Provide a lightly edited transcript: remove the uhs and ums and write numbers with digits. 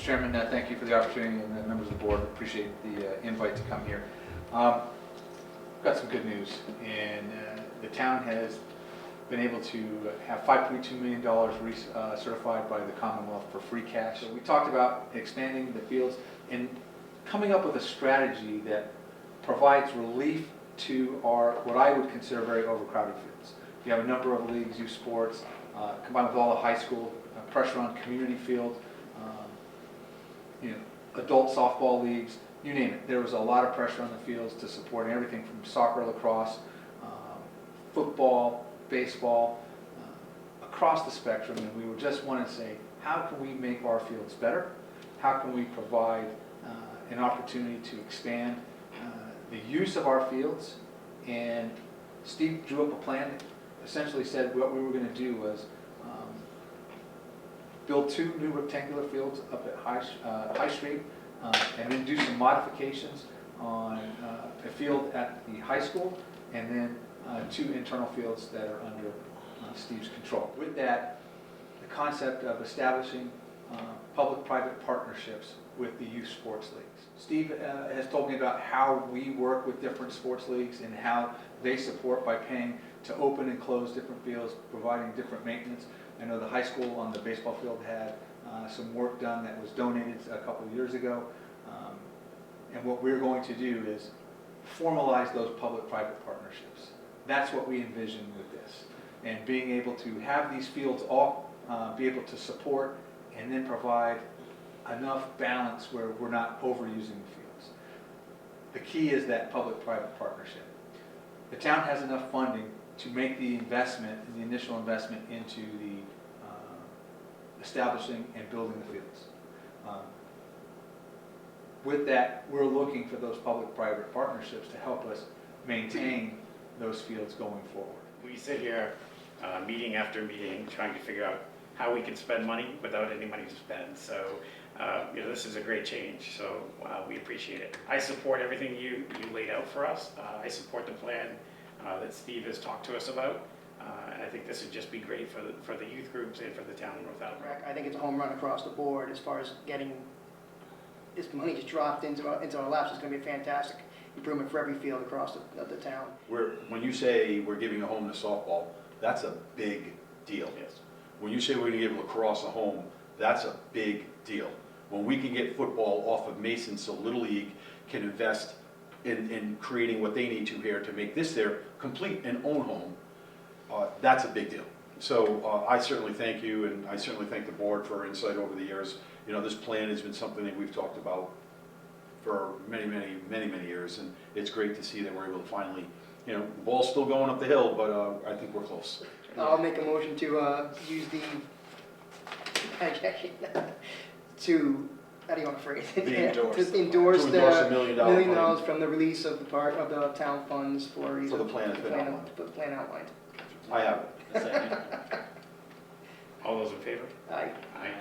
Mr. Chairman, thank you for the opportunity, and the members of the board appreciate the invite to come here. Got some good news, and the town has been able to have $5.2 million certified by the Commonwealth for free cash. So we talked about expanding the fields and coming up with a strategy that provides relief to our, what I would consider very overcrowded fields. We have a number of leagues, youth sports, combined with all the high school, pressure on community field, adult softball leagues, you name it. There was a lot of pressure on the fields to support everything from soccer, lacrosse, football, baseball, across the spectrum, and we would just want to say, how can we make our fields better? How can we provide an opportunity to expand the use of our fields? And Steve drew up a plan that essentially said what we were going to do was build 2 new rectangular fields up at High Street, and then do some modifications on a field at the high school, and then 2 internal fields that are under Steve's control. With that, the concept of establishing public-private partnerships with the youth sports leagues. Steve has told me about how we work with different sports leagues and how they support by paying to open and close different fields, providing different maintenance. I know the high school on the baseball field had some work done that was donated a couple of years ago. And what we're going to do is formalize those public-private partnerships. That's what we envision with this. And being able to have these fields all be able to support and then provide enough balance where we're not overusing the fields. The key is that public-private partnership. The town has enough funding to make the investment, the initial investment into the establishing and building the fields. With that, we're looking for those public-private partnerships to help us maintain those fields going forward. We sit here meeting after meeting trying to figure out how we can spend money without any money to spend. So this is a great change, so we appreciate it. I support everything you laid out for us. I support the plan that Steve has talked to us about. And I think this would just be great for the youth groups and for the town of North Attleboro. I think it's a home run across the board as far as getting this money just dropped into our laps. It's going to be a fantastic improvement for every field across the town. When you say we're giving a home to softball, that's a big deal. Yes. When you say we're going to give lacrosse a home, that's a big deal. When we can get football off of Mason so Little League can invest in creating what they need to here to make this their complete and own home, that's a big deal. So I certainly thank you, and I certainly thank the board for insight over the years. This plan has been something that we've talked about for many years, and it's great to see that we're able to finally, the ball's still going up the hill, but I think we're close. I'll make a motion to use the to, how do you want to phrase it? To endorse the $1 million $1 from the release of the town funds for the plan that's been outlined. For the plan outlined. I have it. All those in favor? Aye. Aye.